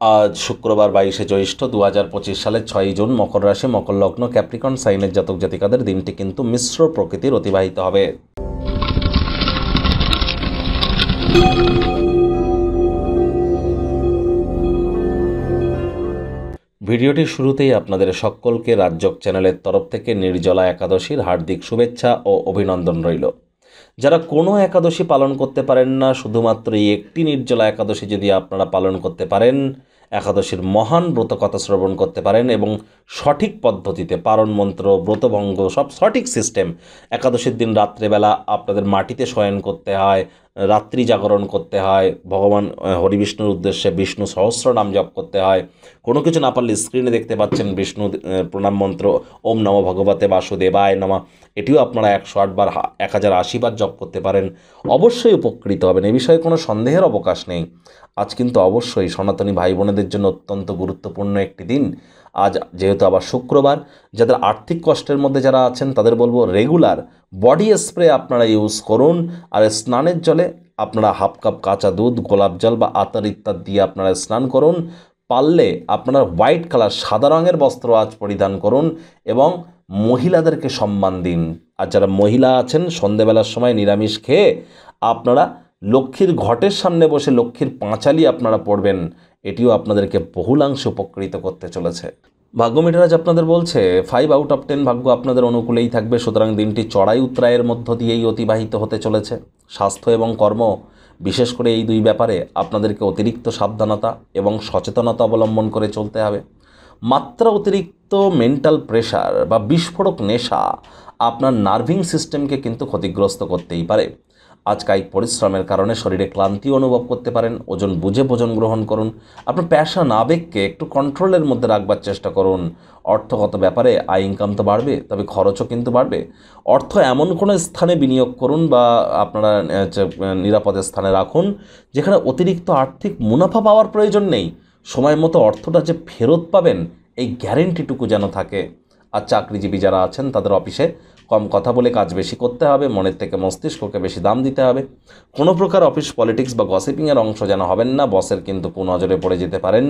আজ শুক্রবার 22শে জ্যৈষ্ঠ 2025 সালের 6ই জুন, মকর রাশি, মকর লগ্ন, ক্যাপ্রিকন সাইনের জাতক জাতিকাদের দিনটি কিন্তু মিশ্র প্রকৃতির অতিবাহিত হবে। ভিডিওটির শুরুতেই আপনাদের সকলকে রাজযোগ চ্যানেলের তরফ থেকে নির্জলা একাদশীর হার্দিক শুভেচ্ছা ও অভিনন্দন রইল। যারা কোনো একাদশী পালন করতে পারেন না, শুধুমাত্র এই একটি নির্জলা একাদশী যদি আপনারা পালন করতে পারেন, একাদশীর মহান ব্রতকথা শ্রবণ করতে পারেন এবং সঠিক পদ্ধতিতে পারণ মন্ত্র, ব্রতভঙ্গ সব সঠিক সিস্টেম। একাদশীর দিন রাত্রেবেলা আপনাদের মাটিতে শয়ন করতে হয়, রাত্রি জাগরণ করতে হয়, ভগবান হরিবিষ্ণুর উদ্দেশ্যে বিষ্ণু সহস্রনাম জপ করতে হয়। কোনো কিছু না পারলে স্ক্রিনে দেখতে পাচ্ছেন বিষ্ণু প্রণাম মন্ত্র ওম নমো ভগবতে বাসুদেবায় নমঃ, এটিও আপনারা 108 বার 1080 বার জপ করতে পারেন। অবশ্যই উপকৃত হবেন, এ বিষয়ে কোনো সন্দেহের অবকাশ নেই। আজ কিন্তু অবশ্যই সনাতনী ভাই বোনেদের জন্য অত্যন্ত গুরুত্বপূর্ণ একটি দিন। আজ যেহেতু আবার শুক্রবার, যাদের আর্থিক কষ্টের মধ্যে যারা আছেন তাদের বলবো রেগুলার বডি স্প্রে আপনারা ইউজ করুন। আর স্নানের জলে আপনারা হাফ কাপ কাঁচা দুধ, গোলাপ জল বা আতর ইত্যাদি দিয়ে আপনারা স্নান করুন। পারলে আপনারা হোয়াইট কালার সাদা রঙের বস্ত্র আজ পরিধান করুন এবং মহিলাদেরকে সম্মান দিন। আর যারা মহিলা আছেন সন্ধেবেলার সময় নিরামিষ খেয়ে আপনারা লক্ষ্মীর ঘটের সামনে বসে লক্ষ্মীর পাঁচালি আপনারা পড়বেন, এটিও আপনাদেরকে বহুলাংশে উপকৃত করতে চলেছে। ভাগ্য মিটারাজ আপনাদের বলছে 5 আউট অফ 10 ভাগ্য আপনাদের অনুকূলেই থাকবে। সুতরাং দিনটি চড়াই উতরায়ের মধ্য দিয়েই অতিবাহিত হতে চলেছে। স্বাস্থ্য এবং কর্ম, বিশেষ করে এই দুই ব্যাপারে আপনাদেরকে অতিরিক্ত সাবধানতা এবং সচেতনতা অবলম্বন করে চলতে হবে। মাত্রা অতিরিক্ত মেন্টাল প্রেশার বা বিস্ফোরক নেশা আপনার নার্ভিং সিস্টেমকে কিন্তু ক্ষতিগ্রস্ত করতেই পারে। আজ কায়িক পরিশ্রমের কারণে শরীরে ক্লান্তি অনুভব করতে পারেন। ওজন বুঝে ভোজন গ্রহণ করুন। আপনার প্যাশন আবেগকে একটু কন্ট্রোলের মধ্যে রাখবার চেষ্টা করুন। অর্থগত ব্যাপারে আয় ইনকাম তো বাড়বে, তবে খরচও কিন্তু বাড়বে। অর্থ এমন কোনো স্থানে বিনিয়োগ করুন বা আপনারা নিরাপদ স্থানে রাখুন যেখানে অতিরিক্ত আর্থিক মুনাফা পাওয়ার প্রয়োজন নেই। সময় মতো অর্থটা যে ফেরত পাবেন এই গ্যারেন্টিটুকু যেন থাকে। আর চাকরিজীবী যারা আছেন তাদের অফিসে কম কথা বলে কাজ বেশি করতে হবে, মনের থেকে মস্তিষ্ককে বেশি দাম দিতে হবে। কোনো প্রকার অফিস পলিটিক্স বা গসিপিংয়ের অংশ যেন হবেন না, বসের কিন্তু কুনজরে পড়ে যেতে পারেন।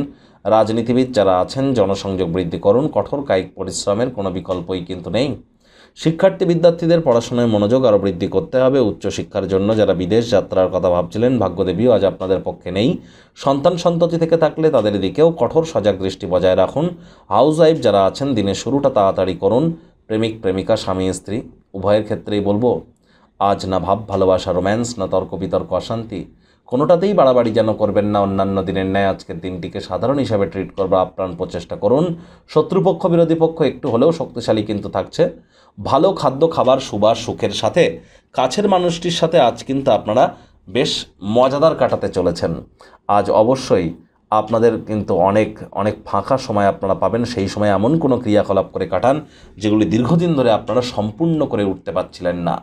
রাজনীতিবিদ যারা আছেন জনসংযোগ বৃদ্ধি করুন, কঠোর কায়িক পরিশ্রমের কোনো বিকল্পই কিন্তু নেই। শিক্ষার্থী বিদ্যার্থীদের পড়াশোনায় মনোযোগ আরও বৃদ্ধি করতে হবে। উচ্চশিক্ষার জন্য যারা বিদেশ যাত্রার কথা ভাবছিলেন, ভাগ্যদেবীও আজ আপনাদের পক্ষে নেই। সন্তান সন্ততি থেকে থাকলে তাদের দিকেও কঠোর সজাগ দৃষ্টি বজায় রাখুন। হাউস ওয়াইফ যারা আছেন দিনের শুরুটা তাড়াতাড়ি করুন। প্রেমিক প্রেমিকা, স্বামী স্ত্রী উভয়ের ক্ষেত্রেই বলবো আজ না ভাব ভালোবাসা, রোম্যান্স, না তর্ক বিতর্ক, অশান্তি, কোনোটাতেই বাড়াবাড়ি যেন করবেন না। অন্যান্য দিনের ন্যায় আজকের দিনটিকে সাধারণ হিসাবে ট্রিট করবার আপ্রাণ প্রচেষ্টা করুন। শত্রুপক্ষ বিরোধী পক্ষ একটু হলেও শক্তিশালী কিন্তু থাকছে। ভালো খাদ্য খাবার, সুবাস, সুখের সাথে কাছের মানুষটির সাথে আজ কিন্তু আপনারা বেশ মজাদার কাটাতে চলেছেন। আজ অবশ্যই আপনাদের কিন্তু অনেক অনেক ফাঁকা সময় আপনারা পাবেন। সেই সময় এমন কোনো ক্রিয়াকলাপ করে কাটান যেগুলি দীর্ঘদিন ধরে আপনারা সম্পূর্ণ করে উঠতে পারছিলেন না।